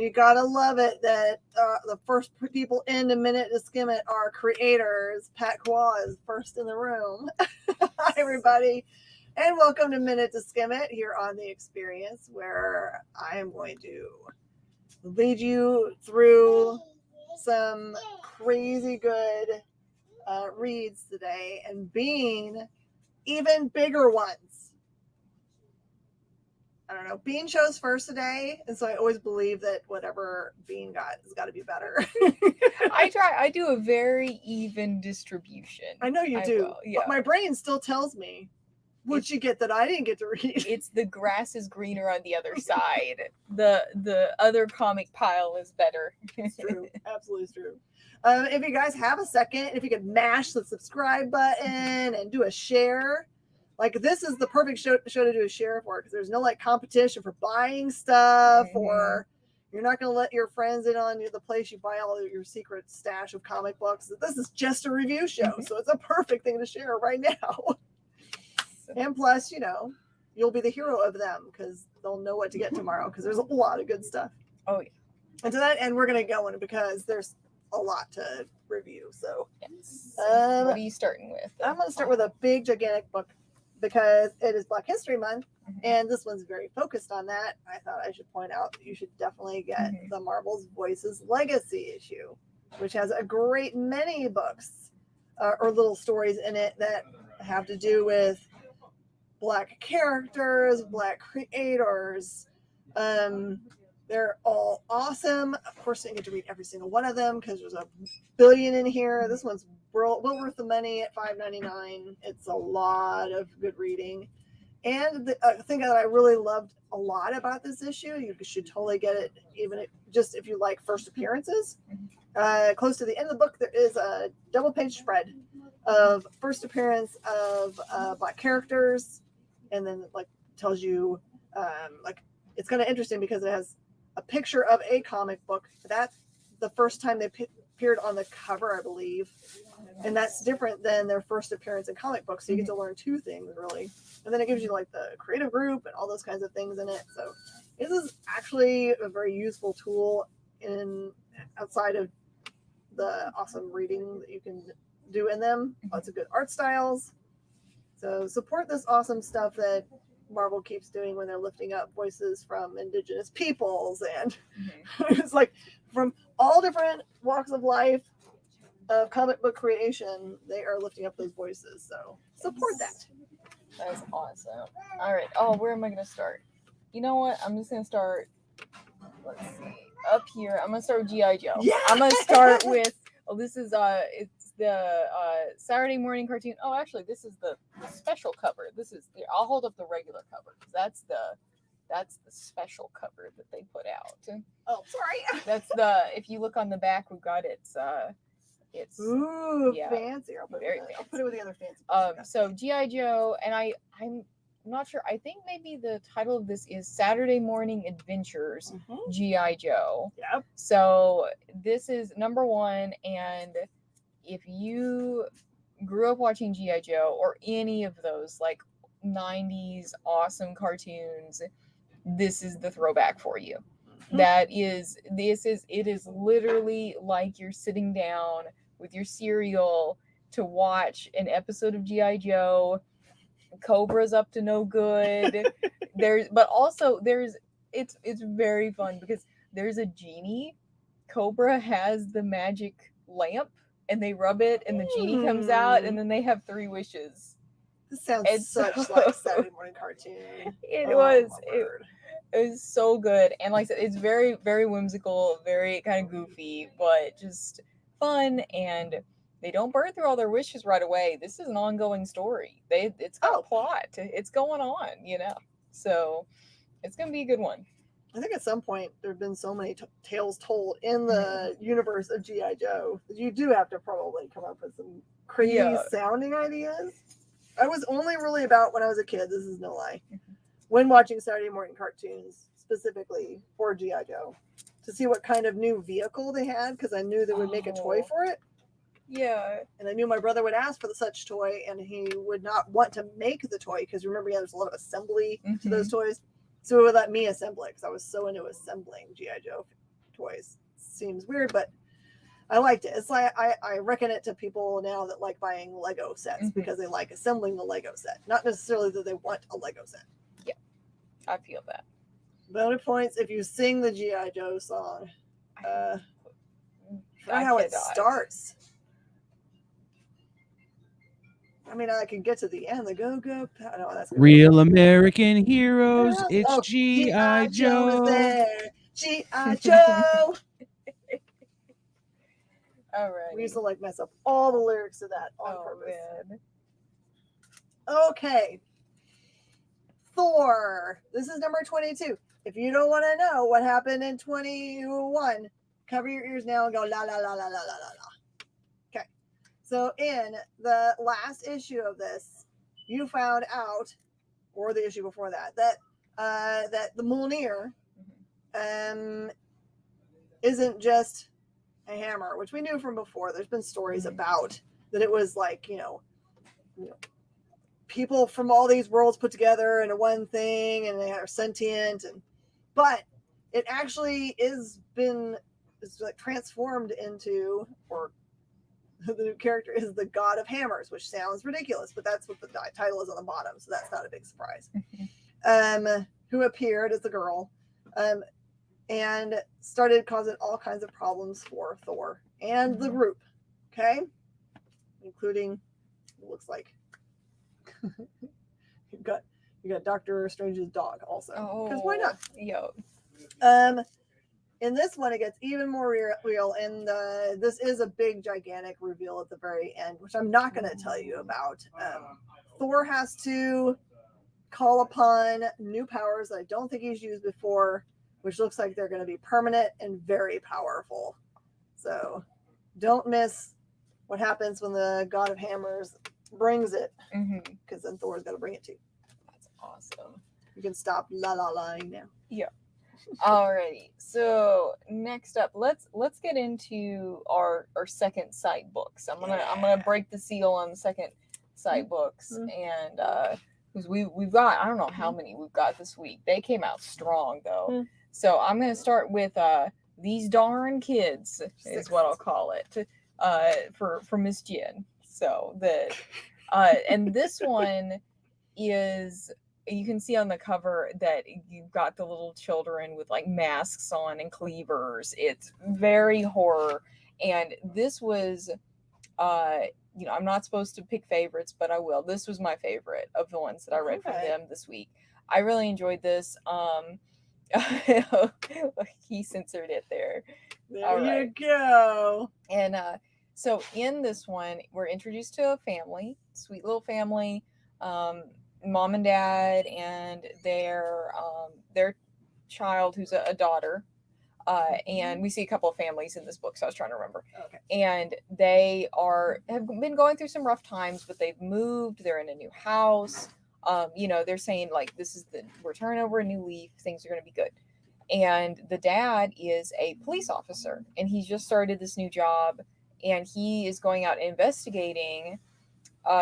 You gotta love it that the first people in a Minute to Skim It are creators. Pat Kwa is first in the room. Hi, everybody, and welcome to Minute to Skim It here on The Experience, where I am going to lead you through some crazy good reads today, and being even bigger ones. I don't know. Bean chose first today, and so I always believe that whatever Bean got has got to be better. I do a very even distribution. I know you do, yeah. But my brain still tells me, what'd you get that I didn't get to read? It's the grass is greener on the other side. The other comic pile is better. It's true. Absolutely true. If you guys have a second, if you could mash the subscribe button and do a share. Like, this is the perfect show to do a share for, because there's no like competition for buying stuff, or you're not going to let your friends in on the place you buy all of your secret stash of comic books. This is just a review show, so it's a perfect thing to share right now. And plus, you'll be the hero of them, because they'll know what to get tomorrow, because there's a lot of good stuff. Oh, yeah. And to that end, we're going to go in, because there's a lot to review. So, yes. What are you starting with? I'm going to start with a big, gigantic book, because it is Black History Month, and this one's very focused on that. I thought I should point out that you should definitely get the Marvel's Voices Legacy issue, which has a great many books or little stories in it that have to do with Black characters, Black creators. They're all awesome. Of course, I didn't get to read every single one of them, because there's a billion in here. This one's well worth the money at $5.99. It's a lot of good reading. And the thing that I really loved a lot about this issue, you should totally get it, even if you like first appearances. Close to the end of the book, there is a double-page spread of first appearance of Black characters, and then tells you it's kind of interesting, because it has a picture of a comic book. That's the first time they appeared on the cover, I believe. And that's different than their first appearance in comic books. So you get to learn two things, really. And then it gives you the creative group and all those kinds of things in it. So this is actually a very useful tool outside of the awesome reading that you can do in them. Lots of good art styles. So support this awesome stuff that Marvel keeps doing when they're lifting up voices from indigenous peoples, and it's from all different walks of life of comic book creation, they are lifting up those voices. So support that. That is awesome. All right. Oh, where am I going to start? You know what? I'm just going to start. Let's see. Up here, I'm going to start with G.I. Joe. Yeah! I'm going to start with. Oh, this is it's the Saturday morning cartoon. Oh, actually, this is the special cover. I'll hold up the regular cover, because that's the special cover that they put out. Oh, sorry. That's if you look on the back, we've got it's ooh, fancy. I'll put it with the other fancy. So G.I. Joe, and I'm not sure. I think maybe the title of this is Saturday Morning Adventures, G.I. Joe. Yep. So this is number 1, and if you grew up watching G.I. Joe or any of those 90s awesome cartoons, this is the throwback for you. It is literally like you're sitting down with your cereal to watch an episode of G.I. Joe. Cobra's up to no good. It's very fun, because there's a genie. Cobra has the magic lamp, and they rub it, and the genie comes out, and then they have 3 wishes. This sounds such like Saturday morning cartoon. It was so good, and like I said, it's very, very whimsical, very kind of goofy, but just fun. And they don't burn through all their wishes right away. This is an ongoing story. It's got a plot. It's going on, So it's gonna be a good one. I think at some point there have been so many tales told in the universe of G.I. Joe that you do have to probably come up with some crazy sounding ideas. I was only really about, when I was a kid, this is no lie, when watching Saturday morning cartoons, specifically for G.I. Joe, to see what kind of new vehicle they had, because I knew they would make a toy for it. Yeah. And I knew my brother would ask for such toy, and he would not want to make the toy, because remember, there's a lot of assembly to those toys. So it would let me assemble it, because I was so into assembling G.I. Joe toys. Seems weird, but I liked it. It's like I reckon it to people now that like buying Lego sets because they like assembling the Lego set, not necessarily that they want a Lego set. Yeah, I feel that. Bonus points if you sing the G.I. Joe song. I how it starts. I mean, I can get to the end. The go. No, that's Real American heroes. It's G.I. Joe. Is there. G.I. Joe. All right. We used to like mess up all the lyrics to that on purpose. Man. Okay. Thor. This is number 22. If you don't want to know what happened in 21, cover your ears now and go la la la la la la la la. Okay. So in the last issue of this, you found out, or the issue before that, that the Mjolnir isn't just a hammer, which we knew from before. There's been stories about that it was like, you know, people from all these worlds put together into one thing, and they are sentient, but it actually is like transformed into, or the new character is the God of Hammers, which sounds ridiculous, but that's what the title is on the bottom, so that's not a big surprise. Who appeared as a girl, and started causing all kinds of problems for Thor and the group. Okay, including, it looks like you got Doctor Strange's dog also, because why not? Yo. In this one, it gets even more real, and this is a big, gigantic reveal at the very end, which I'm not going to tell you about. Thor has to call upon new powers that I don't think he's used before, which looks like they're going to be permanent and very powerful. So don't miss what happens when the God of Hammers brings it, because then Thor's got to bring it too. That's awesome. You can stop la-la-laing now. Yeah. Alrighty. So next up, let's get into our second sight books. I'm gonna break the seal on the second sight books, and because we've got, I don't know how many we've got this week. They came out strong though. So I'm gonna start with These Darn Kids is what I'll call it for Miss Jen. So and this one is, you can see on the cover that you've got the little children with like masks on and cleavers. It's very horror. And this was, I'm not supposed to pick favorites, but I will. This was my favorite of the ones that I read from them this week. I really enjoyed this. He censored it there. There you go. And so in this one, we're introduced to a family, sweet little family. Mom and dad and their child, who's a daughter, and we see a couple of families in this book, so I was trying to remember. Okay. And they have been going through some rough times, but they've moved. They're in a new house. They're saying like, we're turning over a new leaf. Things are going to be good. And the dad is a police officer, and he's just started this new job, and he is going out investigating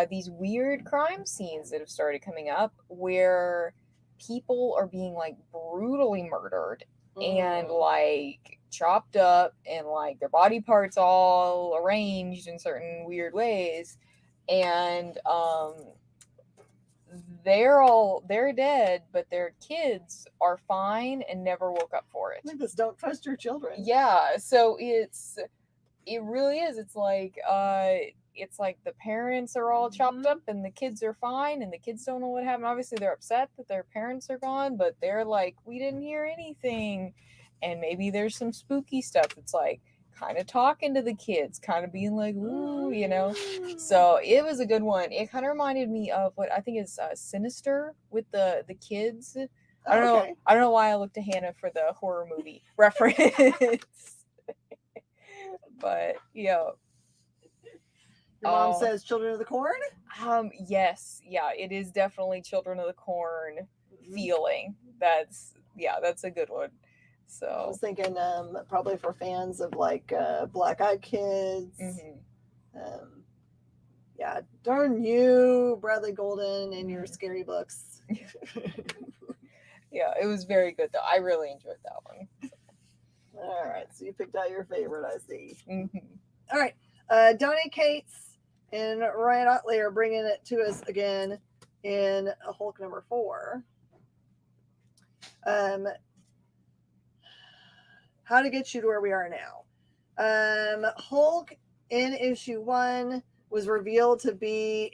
these weird crime scenes that have started coming up where people are being like brutally murdered and like chopped up, and like their body parts all arranged in certain weird ways, and they're dead, but their kids are fine and never woke up for it. I think this don't trust your children. Yeah, so it really is. It's like the parents are all chopped up and the kids are fine, and the kids don't know what happened. Obviously they're upset that their parents are gone, but they're like, we didn't hear anything. And maybe there's some spooky stuff that's like kind of talking to the kids, kind of being like, ooh, So it was a good one. It kind of reminded me of what I think is Sinister with the kids. I don't know why I looked to Hannah for the horror movie reference. But your mom says Children of the Corn? Yes. Yeah, it is definitely Children of the Corn feeling. That's a good one. So I was thinking probably for fans of like Black Eyed Kids. Darn you, Bradley Golden, and your scary books. Yeah, it was very good though. I really enjoyed that one. All right, so you picked out your favorite, I see. Mm-hmm. All right, Donnie Cates and Ryan Otley are bringing it to us again in Hulk number 4. How to get you to where we are now. Hulk in issue 1 was revealed to be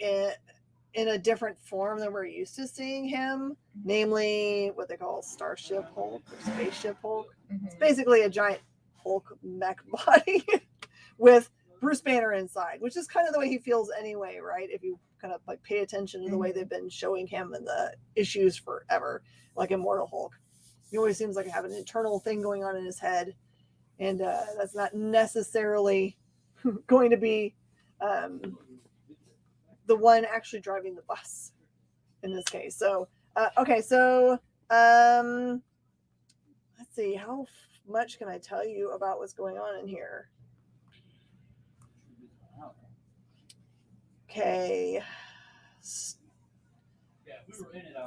in a different form than we're used to seeing him, namely what they call Starship Hulk or Spaceship Hulk. Mm-hmm. It's basically a giant Hulk mech body with Bruce Banner inside, which is kind of the way he feels anyway, right? If you kind of like pay attention to the way they've been showing him in the issues forever, like Immortal Hulk. He always seems like he have an internal thing going on in his head, and that's not necessarily going to be the one actually driving the bus in this case. So, okay, so let's see, how much can I tell you about what's going on in here? Okay.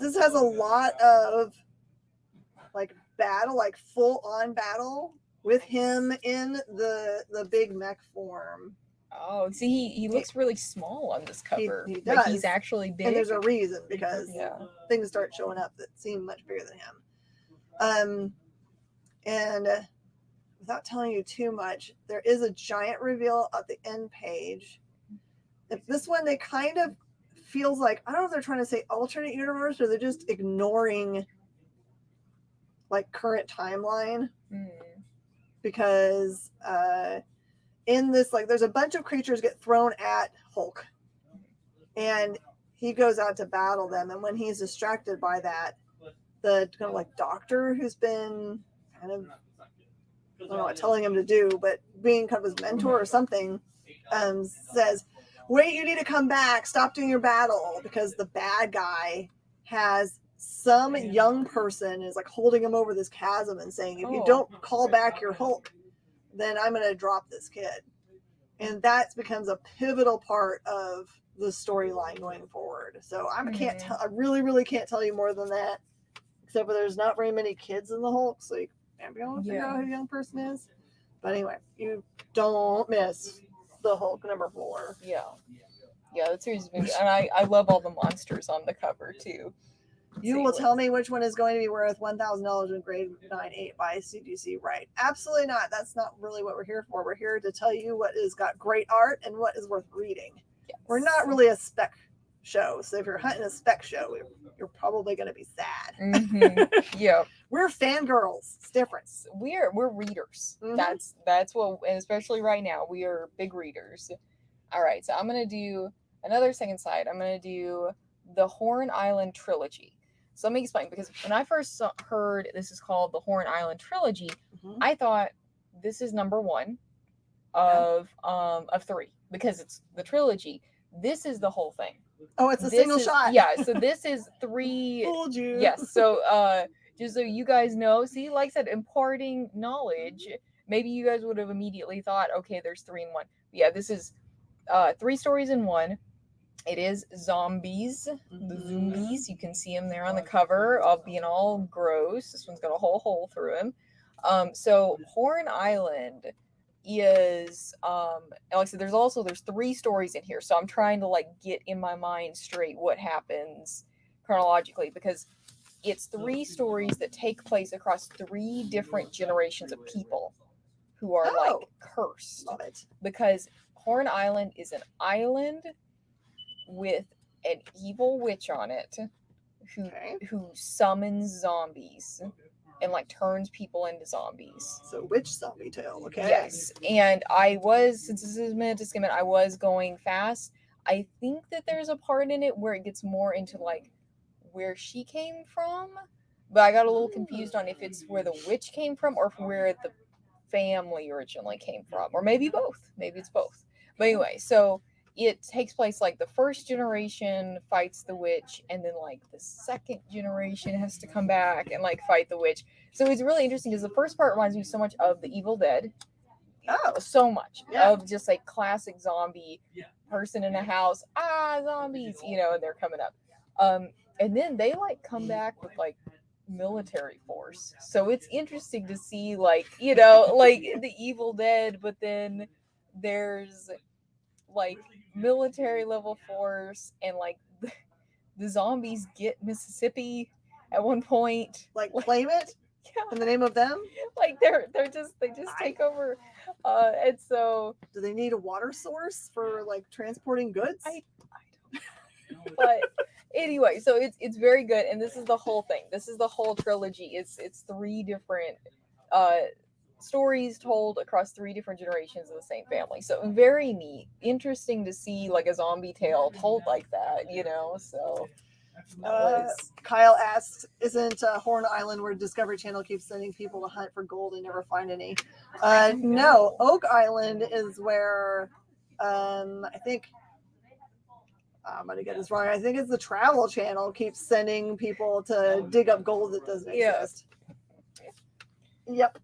This has a lot of like battle, like full on battle with him in the big mech form. Oh, see, he looks really small on this cover. He but does. he's actually big. And there's a reason, because things start showing up that seem much bigger than him. And without telling you too much, there is a giant reveal at the end page. If this one, they kind of feels like, I don't know if they're trying to say alternate universe or they're just ignoring like current timeline. Because in this, like, there's a bunch of creatures get thrown at Hulk, and he goes out to battle them. And when he's distracted by that, the kind of like doctor who's been kind of, I don't know what telling him to do, but being kind of his mentor or something, says, "Wait, you need to come back. Stop doing your battle," because the bad guy has some young person is like holding him over this chasm and saying, "If you don't call back your Hulk, then I'm going to drop this kid." And that becomes a pivotal part of the storyline going forward. So I really can't tell you more than that, except for there's not very many kids in the Hulk, so you can't be able to figure out who the young person is. But anyway, you don't miss the Hulk number 4. Yeah, that series has been, and I love all the monsters on the cover too. You will tell me which one is going to be worth $1,000 in grade 9/8 by CGC, right? Absolutely not. That's not really what we're here for. We're here to tell you what has got great art and what is worth reading. Yes. We're not really a spec show, so if you're hunting a spec show, you're probably going to be sad. Mm-hmm. Yeah, we're fangirls. It's different. We're readers. Mm-hmm. That's what, and especially right now, we are big readers. All right, so I'm going to do another second side. I'm going to do the Horn Island Trilogy. So let me explain, because when I first heard this is called the Horn Island Trilogy, I thought this is number 1 of 3, because it's the trilogy. This is the whole thing. Oh, it's a single shot. Yeah, so this is 3. Fooled you. Yes, so just so you guys know, see, like I said, imparting knowledge. Maybe you guys would have immediately thought, okay, there's 3 in 1. But yeah, this is 3 stories in 1. It is zombies, the zombies. You can see them there on the cover, all being all gross. This one's got a whole hole through him. So Horn Island is, like I said, there's 3 stories in here. So I'm trying to like get in my mind straight what happens chronologically, because it's 3 stories that take place across 3 different generations of people who are like cursed. Love it. Because Horn Island is an island with an evil witch on it who summons zombies and like turns people into zombies. So witch zombie tale, okay? Yes. And since this is Minute to Skim It, I was going fast. I think that there's a part in it where it gets more into like where she came from, but I got a little confused on if it's where the witch came from or from where the family originally came from, or maybe both. Maybe it's both. But anyway, so it takes place like the first generation fights the witch, and then like the second generation has to come back and like fight the witch. So it's really interesting because the first part reminds me so much of The Evil Dead. So much of just like classic zombie person in a house. Zombies, and they're coming up. And then they like come back with like military force. So it's interesting to see, like, you know, like the Evil Dead, but then there's like military level force, and like the zombies get Mississippi at one point. Like claim it Yeah, in the name of them. like they just take over, and so Do they need a water source for like transporting goods? I don't know. But anyway, so it's very good, and this is the whole thing. This is the whole trilogy. It's 3 different stories told across 3 different generations of the same family. So very neat, interesting to see like a zombie tale told like that, you know. So Kyle asks, isn't Horn Island where Discovery Channel keeps sending people to hunt for gold and never find any? No, Oak Island is where I think I'm gonna get this wrong. I think it's the Travel Channel keeps sending people to dig up gold that doesn't exist. Yep.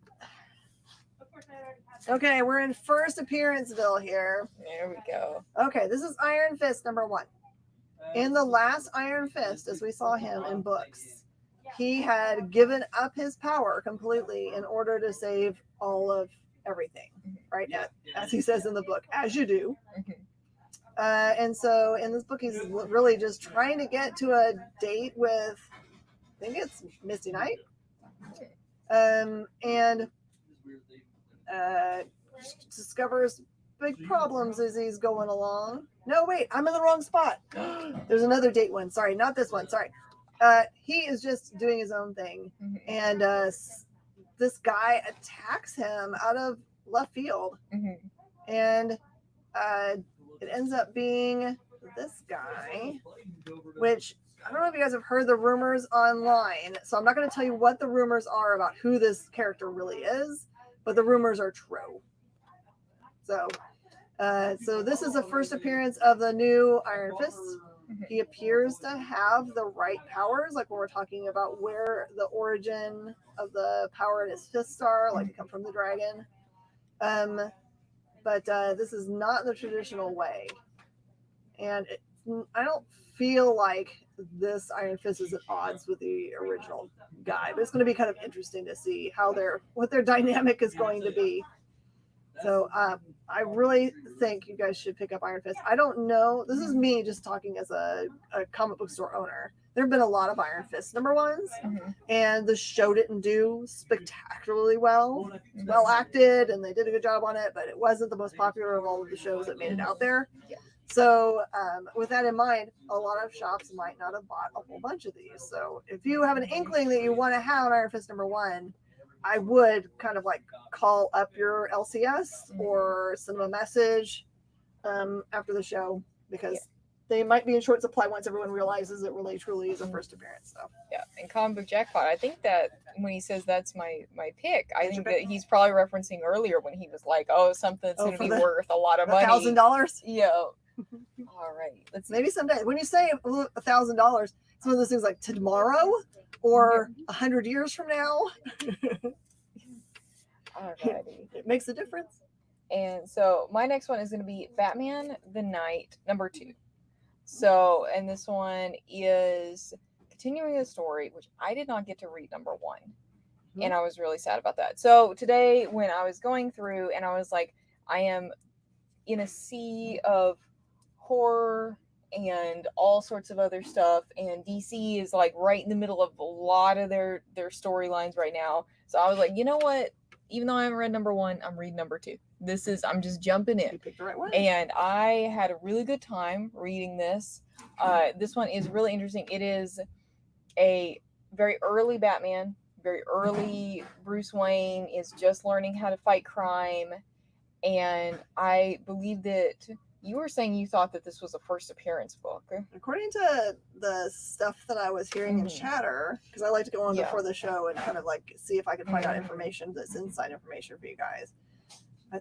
Okay, we're in first appearanceville here. there we go. Okay, this is Iron Fist number 1. In the last Iron Fist, as we saw him in books, he had given up his power completely in order to save all of everything, right? As he says in the book, as you do. And so in this book, he's really just trying to get to a date with, I think it's Misty Knight. And discovers big problems as he's going along. No, wait, I'm in the wrong spot. There's another date one. Sorry, not this one. Sorry. He is just doing his own thing. And this guy attacks him out of left field. And it ends up being this guy, which I don't know if you guys have heard the rumors online. So I'm not going to tell you what the rumors are about who this character really is, but the rumors are true. So this is the first appearance of the new Iron Fist. He appears to have the right powers, like when we're talking about where the origin of the power in his fists are, like they come from the dragon. But this is not the traditional way. And I don't feel like this Iron Fist is at odds with the original guy, but it's going to be kind of interesting to see what their dynamic is going to be. So I really think you guys should pick up Iron Fist. I don't know. This is me just talking as a comic book store owner. There have been a lot of Iron Fist number 1s, and the show didn't do spectacularly well. Well acted, and they did a good job on it, but it wasn't the most popular of all of the shows that made it out there. So with that in mind, a lot of shops might not have bought a whole bunch of these. So if you have an inkling that you want to have Iron Fist number 1, I would kind of like call up your LCS or send them a message after the show, because they might be in short supply once everyone realizes it really truly is a first appearance. So and Comic Book Jackpot, I think that when he says that's my pick, I think that he's probably referencing earlier when he was like, oh, something's going to be worth a lot of money. $1,000? Yeah. All right. Maybe someday. When you say $1,000, it's one of those things like tomorrow or 100 years from now. Alrighty. It makes a difference. And so my next one is going to be Batman the Knight number 2. So, and this one is continuing the story, which I did not get to read number 1. And I was really sad about that. So today when I was going through and I was like, I am in a sea of horror and all sorts of other stuff, and DC is like right in the middle of a lot of their storylines right now. So I was like, you know what? Even though I haven't read number 1, I'm reading number 2. I'm just jumping in. You picked the right one. And I had a really good time reading this. This one is really interesting. It is a very early Batman, very early Bruce Wayne is just learning how to fight crime. And I believe that you were saying you thought that this was a first appearance book. According to the stuff that I was hearing in chatter, because I like to go on before the show and kind of like see if I can find out information that's inside information for you guys.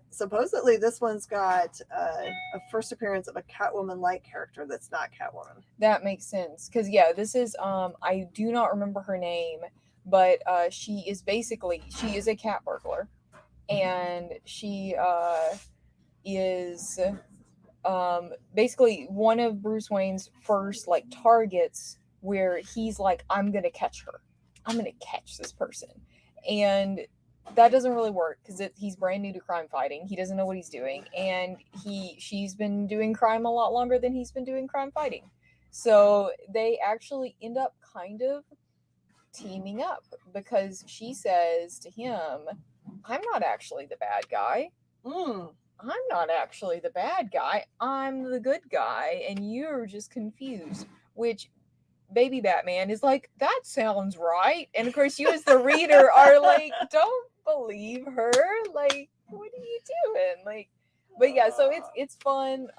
Supposedly this one's got a first appearance of a Catwoman-like character that's not Catwoman. That makes sense. Because, this is, I do not remember her name, but she is a cat burglar. And she is basically one of Bruce Wayne's first like targets, where he's like, I'm gonna catch her. I'm gonna catch this person, and that doesn't really work because he's brand new to crime fighting. He doesn't know what he's doing, and she's been doing crime a lot longer than he's been doing crime fighting. So they actually end up kind of teaming up because she says to him, I'm not actually the bad guy. I'm not actually the bad guy. I'm the good guy, and you're just confused. Which baby Batman is like, that sounds right. And of course, you as the reader are like, don't believe her. Like, what are you doing? Like, but yeah, so it's fun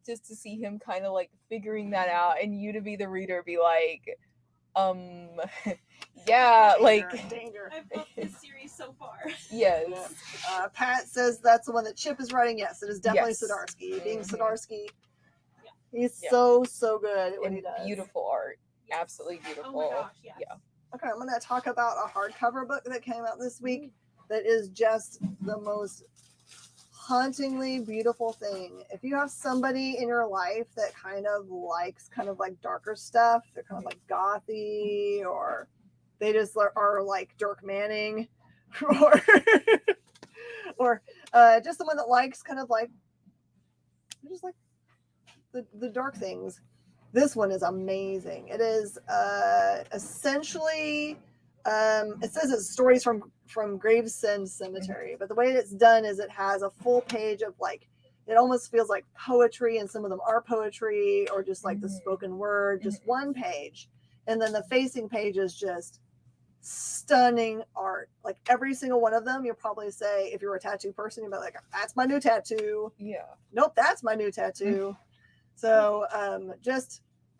just to see him kind of like figuring that out, and you to be the reader be like, yeah, like danger. I've loved this series so far. Yes. Pat says that's the one that Chip is writing. Yes, it is definitely Yes. Zdarsky. Being Mhm. Zdarsky, Yeah. he's Yeah. so good at what And he does. beautiful art. Yes. Absolutely beautiful. Oh my gosh, yes. Yeah. Okay, I'm going to talk about a hardcover book that came out this week that is just the most hauntingly beautiful thing. If you have somebody in your life that kind of likes kind of like darker stuff, they're kind of like gothy, or they just are like Dirk Manning, or just someone that likes kind of like just like the dark things. This one is amazing. It is essentially it says it's stories from Gravesend Cemetery, but the way it's done is it has a full page of like, it almost feels like poetry, and some of them are poetry or just like the spoken word, just one page. And then the facing page is just stunning art. Like every single one of them, you'll probably say, if you're a tattoo person, you'll be like, that's my new tattoo. Yeah. Nope, that's my new tattoo. So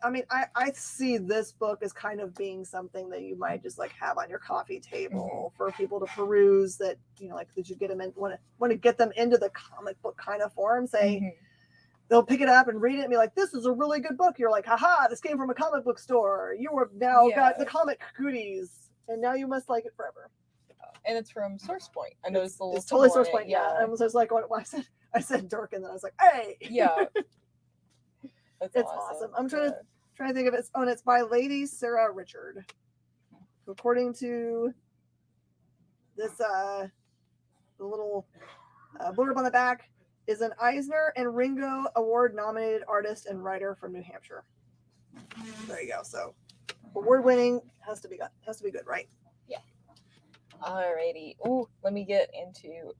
I see this book as kind of being something that you might just like have on your coffee table for people to peruse, that, you know, like, did you get them in, want to get them into the comic book kind of form, say, they'll pick it up and read it and be like, this is a really good book. You're like, haha, this came from a comic book store. You have now got the comic goodies, and now you must like it forever. And it's from Source Point. I noticed the little it's totally symbol Source on Point. it. Yeah. I was like, when I said Dirk, and then I was like, hey. Yeah. That's It's awesome. I'm trying to think of it. Oh, and it's by Lady Sarah Richard. According to this, the little blurb on the back, is an Eisner and Ringo Award nominated artist and writer from New Hampshire. There you go. So award winning has to be good, right? Yeah. Alrighty. Ooh, let me get into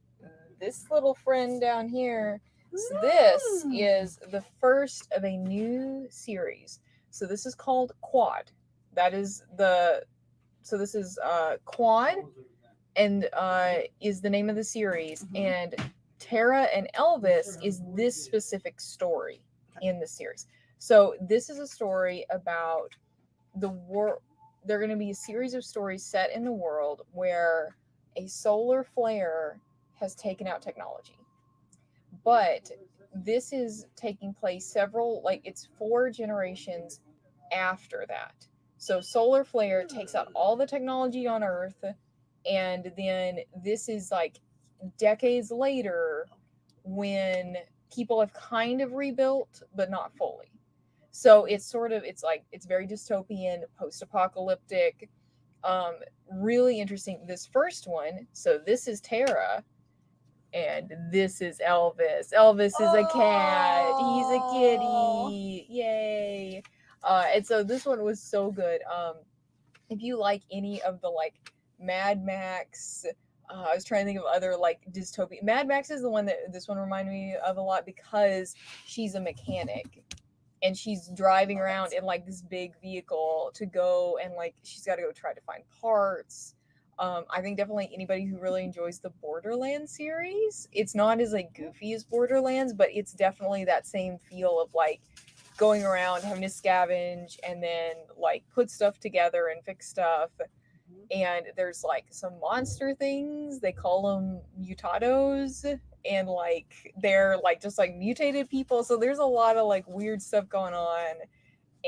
this little friend down here. So this is the first of a new series. So this is called Quad. That is this is Quad, and is the name of the series. And Tara and Elvis is this specific story in the series. So this is a story about the world. They're going to be a series of stories set in the world where a solar flare has taken out technology. But this is taking place it's 4 generations after that. So solar flare takes out all the technology on Earth, and then this is like decades later when people have kind of rebuilt, but not fully. So it's very dystopian, post-apocalyptic, really interesting. This first one, so this is Tara, and this is Elvis. Elvis is a cat. He's a kitty. Yay. And so this one was so good. If you like any of the like Mad Max, I was trying to think of other like dystopian. Mad Max is the one that this one reminded me of a lot, because she's a mechanic and she's driving around in like this big vehicle to go, and like she's got to go try to find parts. I think definitely anybody who really enjoys the Borderlands series, it's not as like goofy as Borderlands, but it's definitely that same feel of like going around having to scavenge and then like put stuff together and fix stuff. And there's like some monster things, they call them mutados, and like they're like just like mutated people, so there's a lot of like weird stuff going on.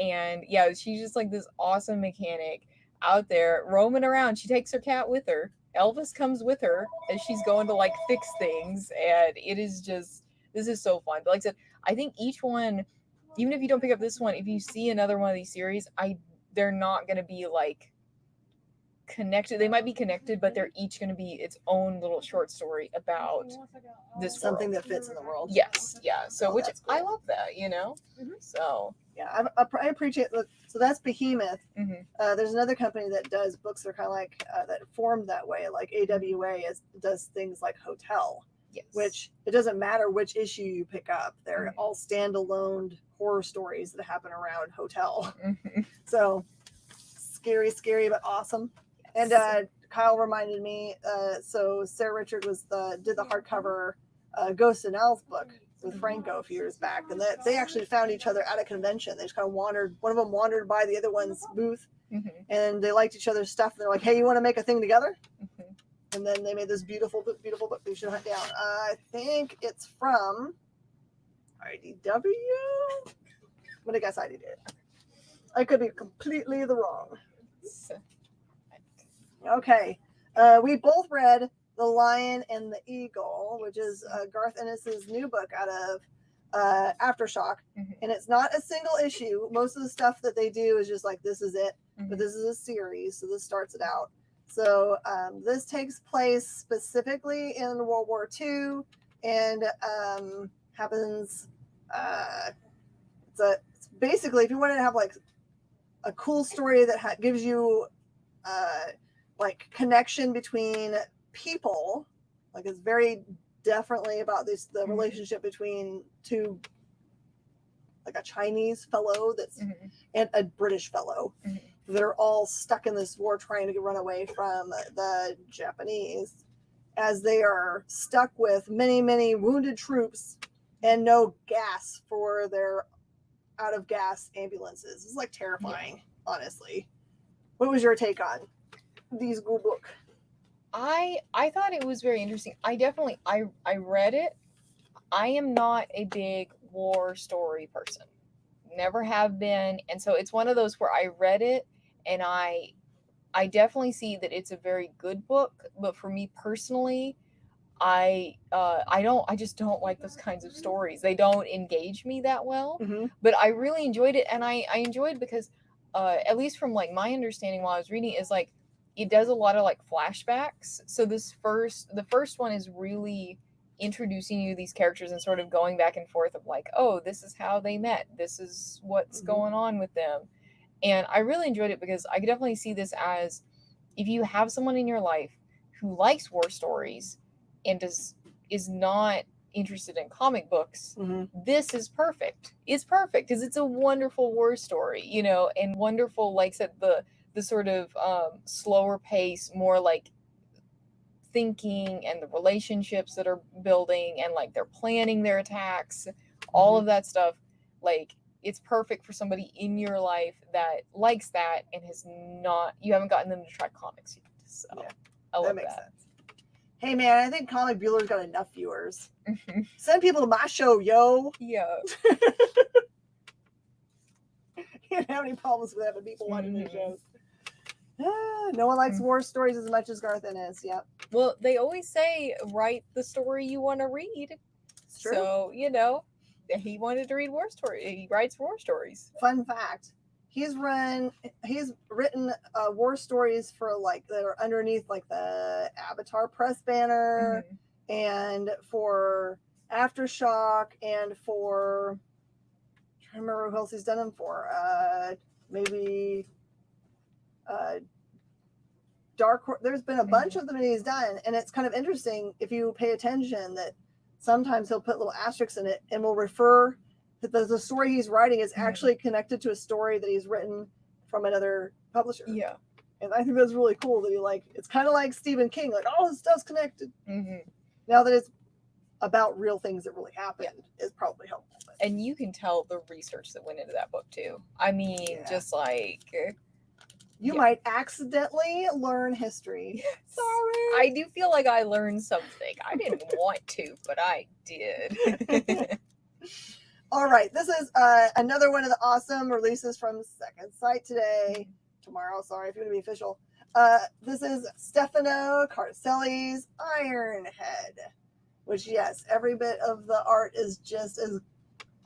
And yeah, she's just like this awesome mechanic out there roaming around. She takes her cat with her. Elvis comes with her as she's going to like fix things, and it is just, this is so fun. But like I said, I think each one, even if you don't pick up this one, if you see another one of these series, they're not going to be like connected. They might be connected, but they're each going to be its own little short story about this Something world. that fits in the world. Yes, yeah. So, Oh, which that's cool. I love that, So, Yeah, I appreciate that. So that's Behemoth. mhm. There's another company that does books that are kind of like that formed that way. Like AWA does things like Hotel, Yes. which it doesn't matter which issue you pick up. They're Mhm. all standalone horror stories that happen around Hotel. Mhm. So scary, but awesome. And Kyle reminded me. So Sarah Richard did the hardcover Ghost and Owls book with Franco a few years back, and that they actually found each other at a convention. They just kind of wandered. One of them wandered by the other one's booth, Mhm. and they liked each other's stuff. And they're like, "Hey, you want to make a thing together?" Mhm. And then they made this beautiful book that you should hunt down. I think it's from IDW. I'm gonna guess IDW. I could be completely wrong. So, Okay. We both read The Lion and the Eagle, which is Garth Ennis's new book out of Aftershock. Mhm. And it's not a single issue. Most of the stuff that they do is just like, this is it. But Mhm. this is a series, so this starts it out. So this takes place specifically in World War II and happens. It's basically, if you wanted to have like a cool story that gives you like connection between people, like it's very definitely about the relationship between two, like a Chinese fellow Mhm. and a British fellow. Mhm. They're all stuck in this war trying to run away from the Japanese, as they are stuck with many wounded troops and no gas for their out of gas ambulances. It's like terrifying, honestly. What was your take on these good book? I thought it was very interesting. I read it. I am not a big war story person. Never have been. And so it's one of those where I read it and I definitely see that it's a very good book, but for me personally, I just don't like those kinds of stories. They don't engage me that well. Mm-hmm. But I really enjoyed it, and I enjoyed because at least from like my understanding while I was reading is like it does a lot of like flashbacks. So the first one is really introducing you to these characters and sort of going back and forth of like, oh, this is how they met. This is what's going on with them. And I really enjoyed it because I could definitely see this as if you have someone in your life who likes war stories and is not interested in comic books, this is perfect. It's perfect because it's a wonderful war story, and wonderful, like said, the sort of slower pace, more like thinking and the relationships that are building and like they're planning their attacks, all of that stuff. Like it's perfect for somebody in your life that likes that and you haven't gotten them to try comics yet. So Yeah, I love that makes sense. Hey man, I think Comic Bueller's got enough viewers. Send people to my show, yo. Yeah. You don't have any problems with having people watching these shows. No one likes war stories as much as Garth Ennis. Yep. Well, they always say write the story you want to read. It's true. So, he wanted to read war stories. He writes war stories. Fun fact. He's written war stories for like that are underneath like the Avatar press banner and for Aftershock and for I'm trying to remember who else he's done them for. Maybe Dark Horse. There's been a bunch of them that he's done, and it's kind of interesting if you pay attention that sometimes he'll put little asterisks in it and will refer that the story he's writing is actually connected to a story that he's written from another publisher. Yeah. And I think that's really cool that it's kind of like Stephen King, like, oh, this stuff's connected. Now that it's about real things that really happened is probably helpful. And you can tell the research that went into that book too. I mean, just like you might accidentally learn history. Sorry. I do feel like I learned something. I didn't want to, but I did. All right. This is another one of the awesome releases from Second Sight today. Tomorrow, sorry if you want to be official. This is Stefano Carselli's Ironhead, which, yes, every bit of the art is just as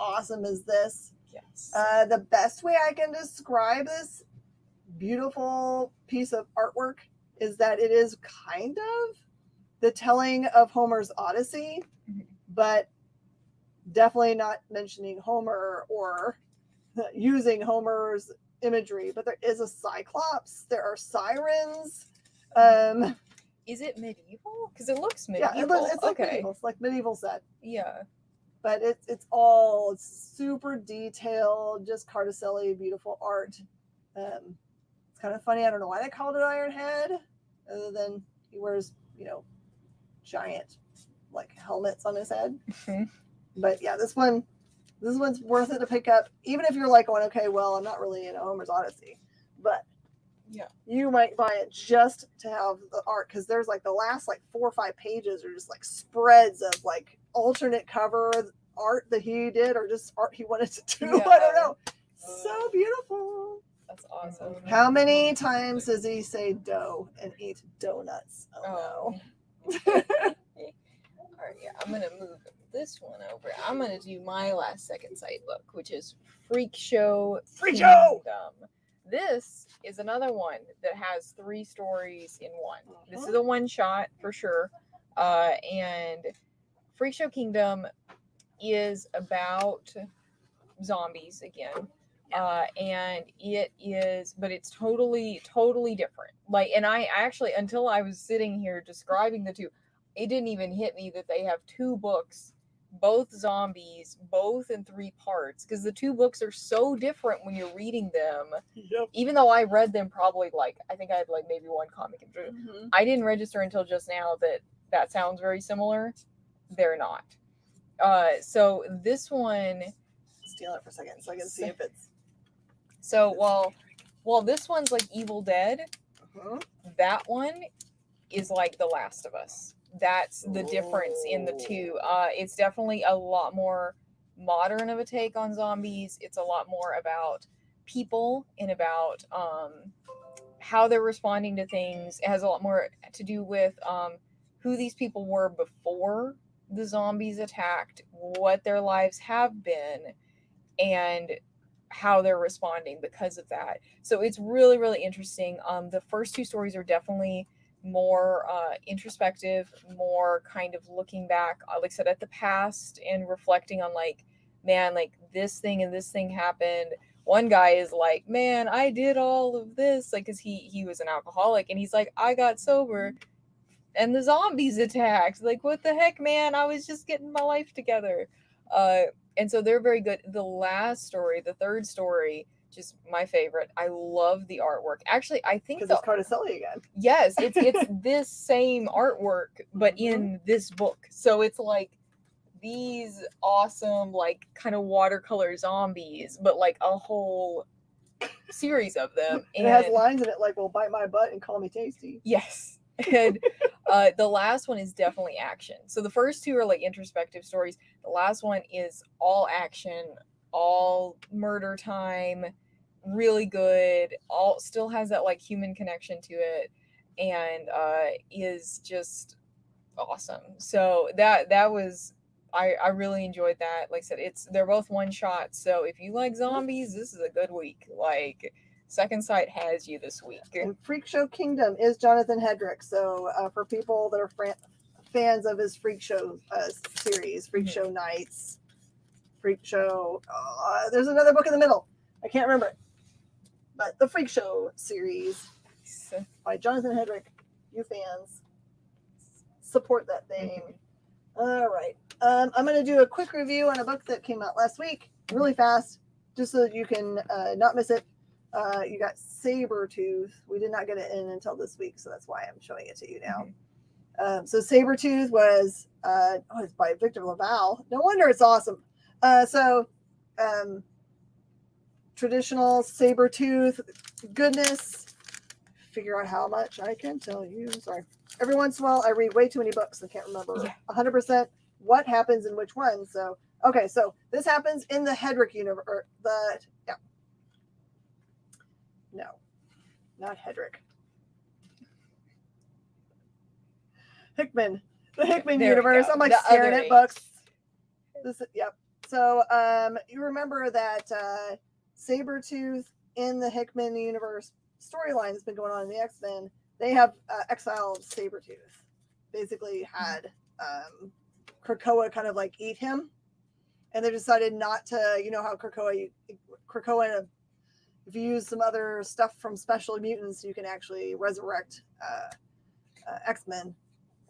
awesome as this. Yes. The best way I can describe this beautiful piece of artwork is that it is kind of the telling of Homer's Odyssey, but definitely not mentioning Homer or using Homer's imagery. But there is a Cyclops. There are sirens. Is it medieval? Because it looks medieval. Yeah, it's like medieval. It's like medieval set. Yeah. But it's super detailed, just Carticelli, beautiful art. It's kind of funny. I don't know why they called it Iron Head, other than he wears, giant like helmets on his head. But yeah, this one's worth it to pick up, even if you're like going, okay, well, I'm not really into Homer's Odyssey, but yeah, you might buy it just to have the art, because there's like the last like 4 or 5 pages are just like spreads of like alternate cover art that he did, or just art he wanted to do. Yeah. I don't know. So beautiful. That's awesome. How many times does he say dough and eat donuts? Oh. No. All right, yeah, I'm gonna move this one over. I'm gonna do my last second sight book, which is Freakshow. Freakshow! Kingdom. This is another one that has 3 stories in one. This is a one shot for sure. And Freakshow Kingdom is about zombies again. And it is, but it's totally different. Like, and I actually, until I was sitting here describing the two, it didn't even hit me that they have 2 books, both zombies, both in 3 parts, because the 2 books are so different when you're reading them. Yep. Even though I read them probably I think I had like maybe 1 comic. I didn't register until just now that sounds very similar. They're not. So this one, Steal it for a second so I can see if it's. So while this one's like Evil Dead, that one is like The Last of Us. That's the difference in the 2. It's definitely a lot more modern of a take on zombies. It's a lot more about people and about how they're responding to things. It has a lot more to do with who these people were before the zombies attacked, what their lives have been, and how they're responding because of that. So it's really interesting. The first 2 stories are definitely more introspective, more kind of looking back, like I said, at the past and reflecting on like, man, like this thing and this thing happened. One guy is like, man, I did all of this, like, because he was an alcoholic, and he's like, I got sober and the zombies attacked. Like, what the heck, man? I was just getting my life together. And so they're very good. The last story, the 3rd story, just my favorite. I love the artwork. Actually, I think because it's Carticelli again. Yes, it's this same artwork, but in this book. So it's like these awesome, like kind of watercolor zombies, but like a whole series of them. And it has lines in it like, "Well, bite my butt and call me tasty." Yes. And the last one is definitely action. So the first 2 are like introspective stories. The last one is all action, all murder time, really good. All still has that like human connection to it, and is just awesome. So that was I really enjoyed that. Like I said, they're both one shot. So if you like zombies, this is a good week. Like, Second Sight has you this week. And Freakshow Kingdom is Jonathan Hedrick. So for people that are fans of his Freakshow series, Freakshow Nights, Freakshow, there's another book in the middle. I can't remember it. But the Freakshow series by Jonathan Hedrick. You fans, support that thing. All right. I'm going to do a quick review on a book that came out last week, really fast, just so that you can not miss it. You got Sabretooth. We did not get it in until this week, so that's why I'm showing it to you now. So Sabretooth was, it's by Victor Laval. No wonder it's awesome. Traditional Sabretooth goodness. Figure out how much I can tell you. Sorry. Every once in a while, I read way too many books. I can't remember 100% what happens in which one. So, okay, so this happens in the Hedrick universe. No, not Hedrick. Hickman. The Hickman universe. I'm like staring at books. So you remember that Sabretooth in the Hickman universe storyline that's been going on in the X-Men, they have exiled Sabretooth. Basically had Krakoa kind of like eat him. And they decided not to, you know how Krakoa, if you use some other stuff from Special Mutants, you can actually resurrect X-Men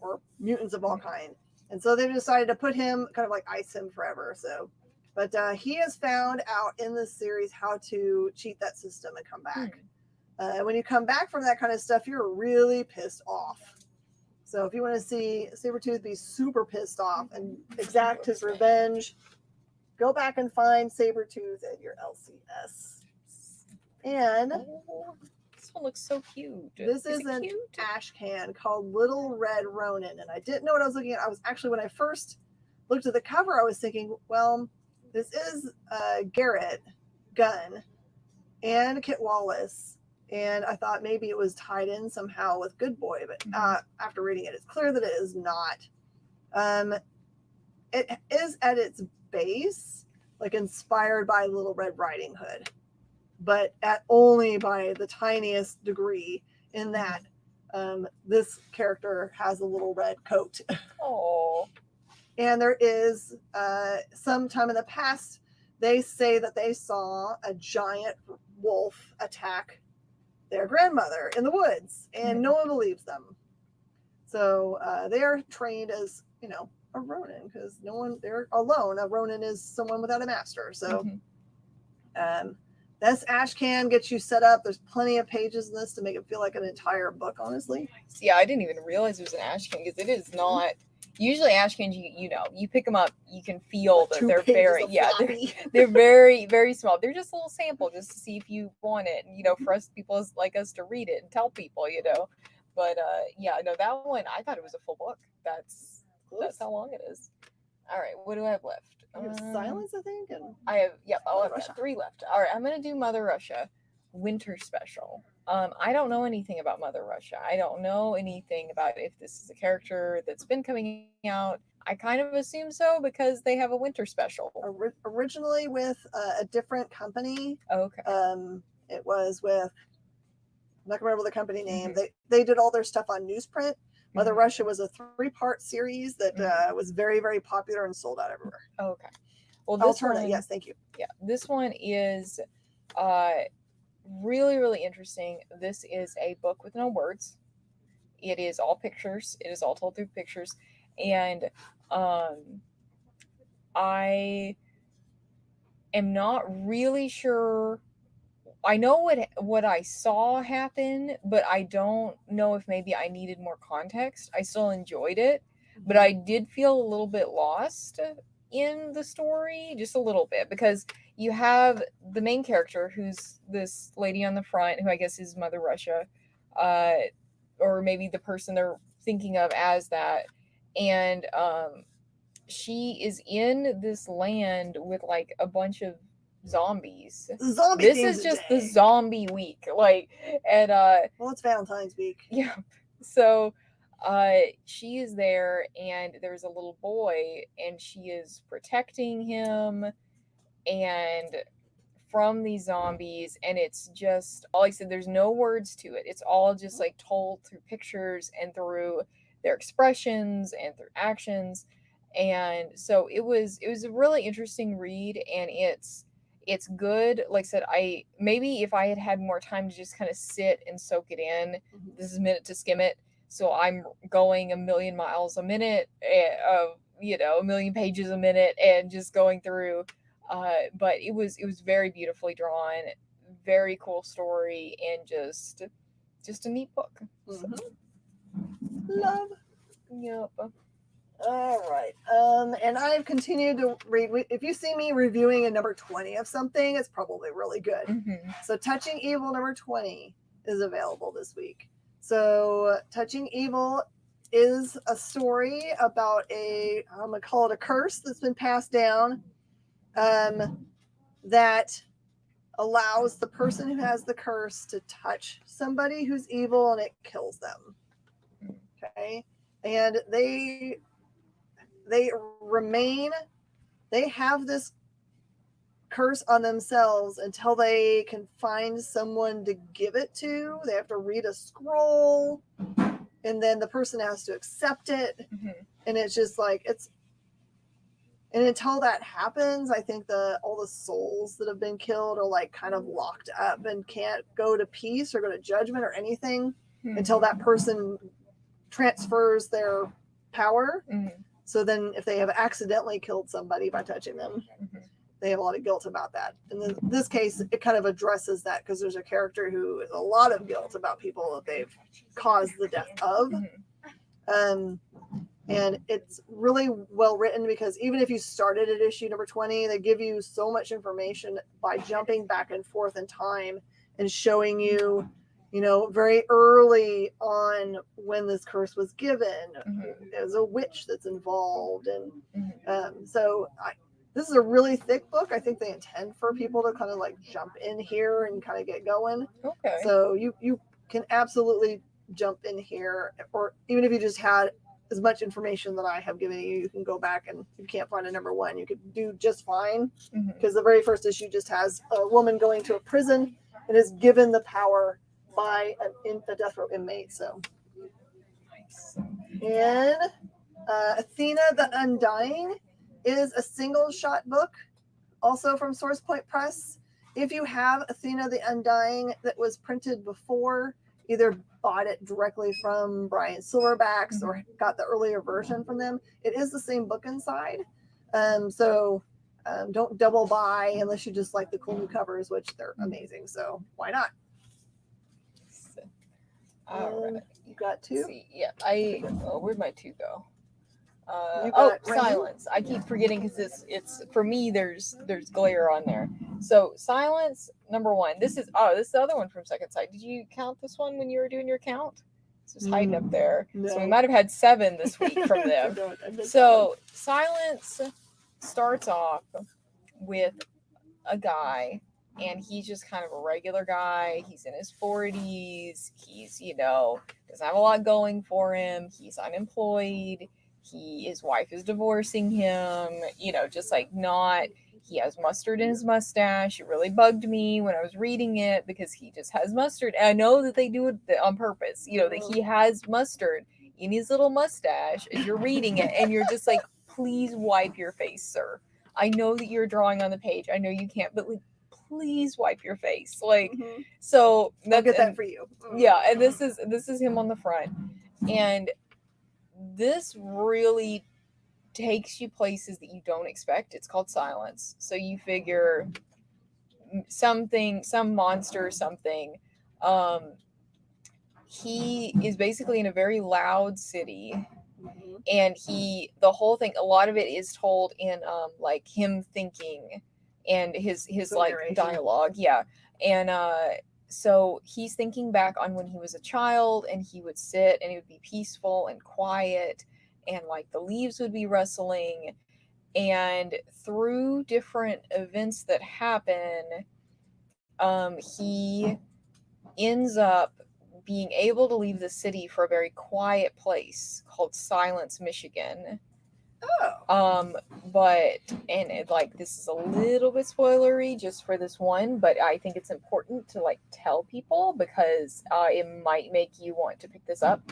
or mutants of all kind. And so they decided to put him, kind of like ice him forever. So, but he has found out in this series how to cheat that system and come back. When you come back from that kind of stuff, you're really pissed off. So if you want to see Sabretooth be super pissed off and exact his revenge, go back and find Sabretooth at your LCS. And this one looks so cute. This is an Ashcan called Little Red Ronin. And I didn't know what I was looking at. I was actually, when I first looked at the cover, I was thinking, well, this is Garrett Gunn and Kit Wallace. And I thought maybe it was tied in somehow with Good Boy, but after reading it, it's clear that it is not. It is at its base, like inspired by Little Red Riding Hood, but at only by the tiniest degree in that this character has a little red coat. Oh. And there is sometime in the past, they say that they saw a giant wolf attack their grandmother in the woods, and no one believes them. So they are trained as, you know, a Ronin, because they're alone. A Ronin is someone without a master. So this Ashcan gets you set up. There's plenty of pages in this to make it feel like an entire book, honestly. Yeah, I didn't even realize it was an Ashcan, because it is not. Usually Ashcans, you pick them up, you can feel that they're very, they're very, very small. They're just a little sample just to see if you want it, and, you know, for us people like us to read it and tell people, you know. But yeah, no, that one, I thought it was a full book. That's how long it is. All right, what do I have left? Silence, I think. And I have, I've got 3 left. All right, I'm gonna do Mother Russia Winter Special. I don't know anything about Mother Russia. I don't know anything about if this is a character that's been coming out. I kind of assume so because they have a winter special. Originally with a different company. Okay. It was with, I'm not gonna remember the company name. They did all their stuff on newsprint. Mother Russia was a 3-part series that was very, very popular and sold out everywhere. Okay. Well, this one, yes, thank you. Yeah, this one is really, really interesting. This is a book with no words. It is all pictures. It is all told through pictures. And I am not really sure. I know what I saw happen, but I don't know if maybe I needed more context. I still enjoyed it, but I did feel a little bit lost in the story, just a little bit, because you have the main character, who's this lady on the front, who I guess is Mother Russia, or maybe the person they're thinking of as that. And she is in this land with like a bunch of zombies. This is just the zombie week. Like, and well, it's Valentine's week. Yeah. So she is there, and there's a little boy, and she is protecting him and from these zombies. And it's just, like I said, there's no words to it. It's all just like told through pictures and through their expressions and through actions. And so it was a really interesting read, and it's good. Like I said, maybe if I had had more time to just kind of sit and soak it in. This is Minute to Skim It, so I'm going 1,000,000 miles a minute, of, you know, 1,000,000 pages a minute, and just going through. But it was very beautifully drawn, very cool story, and just a neat book. So. Love. Yep. All right. And I've continued to read. If you see me reviewing a number 20 of something, it's probably really good. So Touching Evil number 20 is available this week. So Touching Evil is a story about I'm going to call it a curse that's been passed down, that allows the person who has the curse to touch somebody who's evil, and it kills them. Okay. And they have this curse on themselves until they can find someone to give it to. They have to read a scroll, and then the person has to accept it. And it's just like, and until that happens, I think all the souls that have been killed are like kind of locked up and can't go to peace or go to judgment or anything until that person transfers their power. So then if they have accidentally killed somebody by touching them, they have a lot of guilt about that. And in this case, it kind of addresses that because there's a character who has a lot of guilt about people that they've caused the death of. And it's really well written because even if you started at issue number 20, they give you so much information by jumping back and forth in time and showing you, very early on when this curse was given. There's a witch that's involved. And so this is a really thick book. I think they intend for people to kind of like jump in here and kind of get going. Okay. So you can absolutely jump in here, or even if you just had as much information that I have given you, you can go back, and if you can't find a number 1, you could do just fine, because the very first issue just has a woman going to a prison and is given the power by a death row inmate. So, and Athena the Undying is a single shot book, also from Source Point Press. If you have Athena the Undying that was printed before, either bought it directly from Brian Silverbacks or got the earlier version from them, it is the same book inside. So don't double buy unless you just like the cool new covers, which they're amazing. So why not? All right. You got 2? Yeah, where'd my 2 go? got Rainn? Silence. I keep forgetting because it's for me. There's glare on there. So Silence, number 1. This is the other one from Second Sight. Did you count this one when you were doing your count? It's just hiding up there. No. So we might have had 7 this week from them. So Silence starts off with a guy, and he's just kind of a regular guy. He's in his 40s. He's doesn't have a lot going for him. He's unemployed. His wife is divorcing him, just like not, he has mustard in his mustache. It really bugged me when I was reading it because he just has mustard. And I know that they do it on purpose, that he has mustard in his little mustache as you're reading it. And you're just like, please wipe your face, sir. I know that you're drawing on the page. I know you can't, but like, please wipe your face. Like, so I'll get that for you. Yeah. And this is him on the front. And this really takes you places that you don't expect. It's called Silence. So you figure some monster, something. He is basically in a very loud city, and the whole thing, a lot of it is told in like him thinking and his like narration. dialogue. Yeah. And so he's thinking back on when he was a child, and he would sit and it would be peaceful and quiet, and like the leaves would be rustling, and through different events that happen, he ends up being able to leave the city for a very quiet place called Silence, Michigan. This is a little bit spoilery just for this one, but I think it's important to like tell people because it might make you want to pick this up.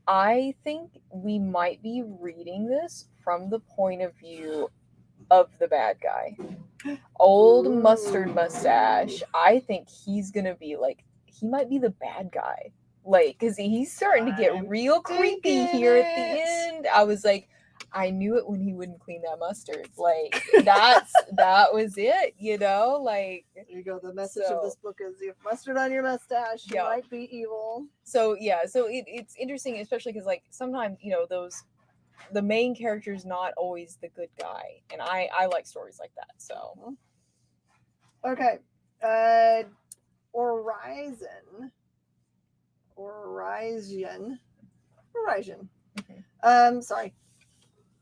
I think we might be reading this from the point of view of the bad guy. Old Mustard Mustache. I think he's gonna be like, he might be the bad guy. Like, because he's starting to get real creepy here at the end. I was like, I knew it when he wouldn't clean that mustard. Like, that was it, like. There you go. The message of this book is, you have mustard on your mustache, you might be evil. So yeah, so it's interesting, especially because like sometimes, the main character is not always the good guy. And I like stories like that, so. Okay. Horizon. Sorry.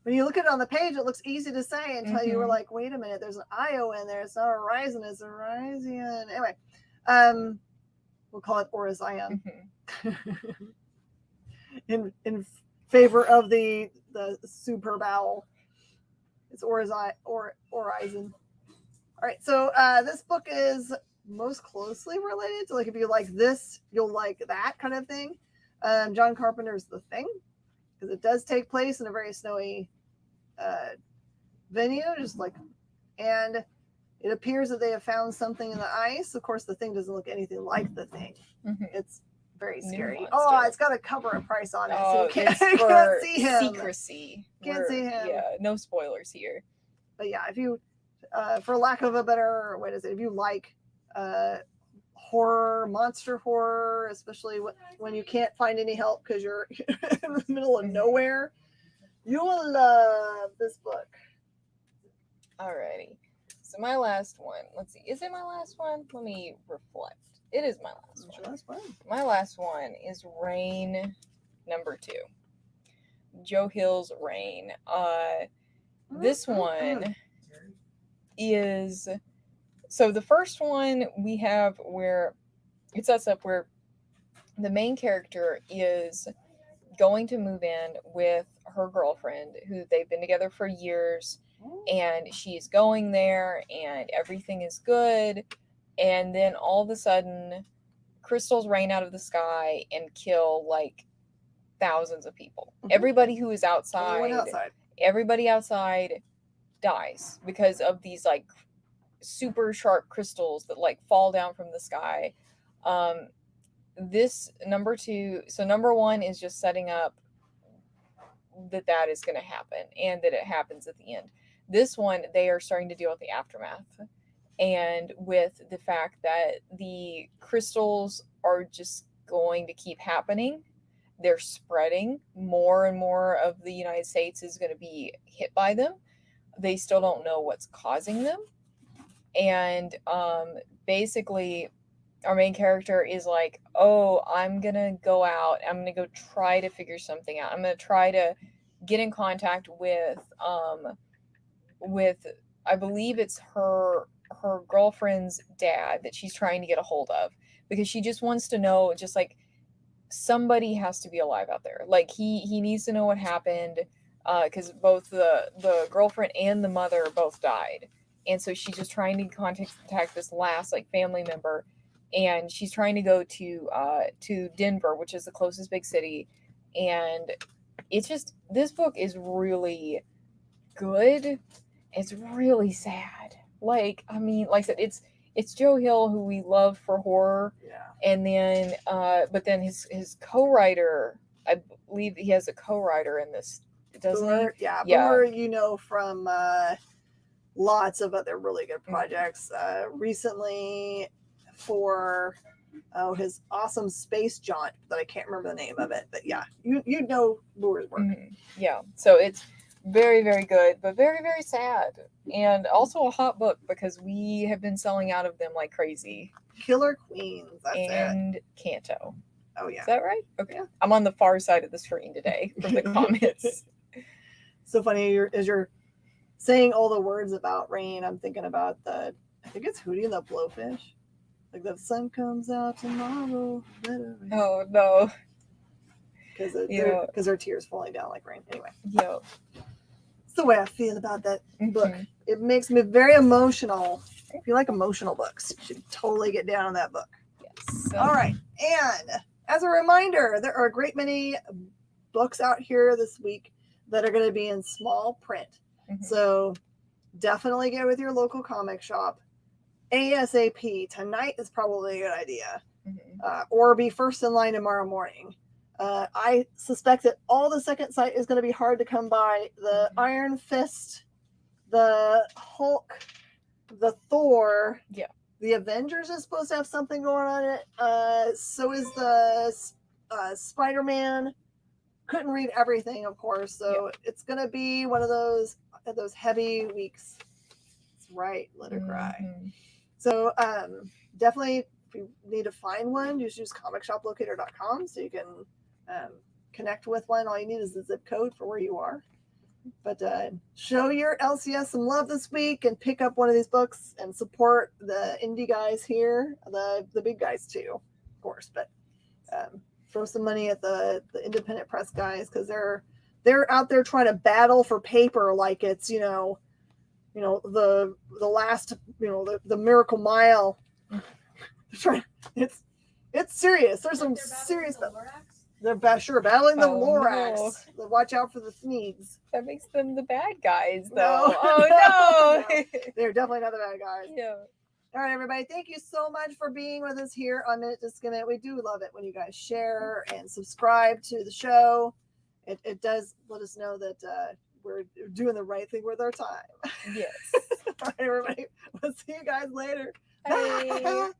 When you look at it on the page, it looks easy to say until you were like, wait a minute, there's an IO in there. It's not Horizon, it's Horizon. Anyway, we'll call it Orizion. in favor of the superb owl. It's Horizon. All right, so this book is most closely related to, like, if you like this, you'll like that kind of thing. John Carpenter's The Thing, because it does take place in a very snowy venue, and it appears that they have found something in the ice. Of course, the Thing doesn't look anything like the Thing. Mm-hmm. It's very New scary. monster. Oh, it's got a cover and price on it, so you it's can't, for see him. secrecy. Can't see him. Yeah, no spoilers here. But yeah, if you, for lack of a better way to say, if you like horror, monster horror, especially when you can't find any help because you're in the middle of nowhere, you will love this book. Alrighty. So my last one. Let's see. Is it my last one? Let me reflect. It is my last one. That's fine. My last one is Rainn number 2. Joe Hill's Rainn. This one is, so the first one we have where it sets up where the main character is going to move in with her girlfriend who they've been together for years, and she's going there and everything is good, and then all of a sudden crystals rain out of the sky and kill like thousands of people. Everybody who is everybody outside dies because of these like super sharp crystals that like fall down from the sky. This number 2, so number 1 is just setting up that is going to happen and that it happens at the end. This one, they are starting to deal with the aftermath and with the fact that the crystals are just going to keep happening. They're spreading. More and more of the United States is going to be hit by them. They still don't know what's causing them. And basically, our main character is like, oh, I'm going to go out. I'm going to go try to figure something out. I'm going to try to get in contact with I believe it's her girlfriend's dad that she's trying to get a hold of, because she just wants to know, just like, somebody has to be alive out there. Like he needs to know what happened, because both the girlfriend and the mother both died, and so she's just trying to contact this last like family member, and she's trying to go to Denver, which is the closest big city. And it's just, this book is really good. It's really sad. Like, I mean, like I said, it's Joe Hill, who we love for horror. Yeah. And then, but then his co-writer, I believe he has a co-writer in this, doesn't Thor, he? yeah. Yeah. Thor, from lots of other really good projects. Recently for his awesome space jaunt that I can't remember the name of it, but yeah, you know Thor's work. Mm-hmm. Yeah. So it's very, very good, but very, very sad, and also a hot book because we have been selling out of them like crazy. Killer Queens, that's and it. Kanto. Oh yeah. Is that right? Okay. Yeah. I'm on the far side of the screen today from the comments. So funny, as you're saying all the words about Rainn, I'm thinking about I think it's Hootie and the Blowfish. Like, the sun comes out tomorrow. Oh no. Because their tears falling down like rain. Anyway. Yeah. It's the way I feel about that book. It makes me very emotional. If you like emotional books, you should totally get down on that book. Yes. All right. And as a reminder, there are a great many books out here this week that are going to be in small print. Mm-hmm. So definitely get with your local comic shop. ASAP. Tonight is probably a good idea. Mm-hmm. Or be first in line tomorrow morning. I suspect that all the second sight is going to be hard to come by. The Iron Fist, the Hulk, the Thor. Yeah. The Avengers is supposed to have something going on in it. So is the Spider-Man. Couldn't read everything, of course. So it's going to be one of those heavy weeks. That's right. Let her cry. Mm-hmm. So definitely, if you need to find one, just use comicshoplocator.com so you can connect with one. All you need is the zip code for where you are. But show your LCS some love this week and pick up one of these books and support the indie guys here, the big guys too, of course. But throw some money at the independent press guys, because they're out there trying to battle for paper like it's, the last, the Miracle Mile. They're trying. It's serious. There's some serious stuff. They're battling the Oh, Lorax. So watch out for the Sneaks. That makes them the bad guys, though. No. Oh no! No. They're definitely not the bad guys. Yeah. All right, everybody. Thank you so much for being with us here on Minute to Skim It. We do love it when you guys share and subscribe to the show. It does let us know that we're doing the right thing with our time. Yes. All right, everybody. We'll see you guys later. Bye. Bye.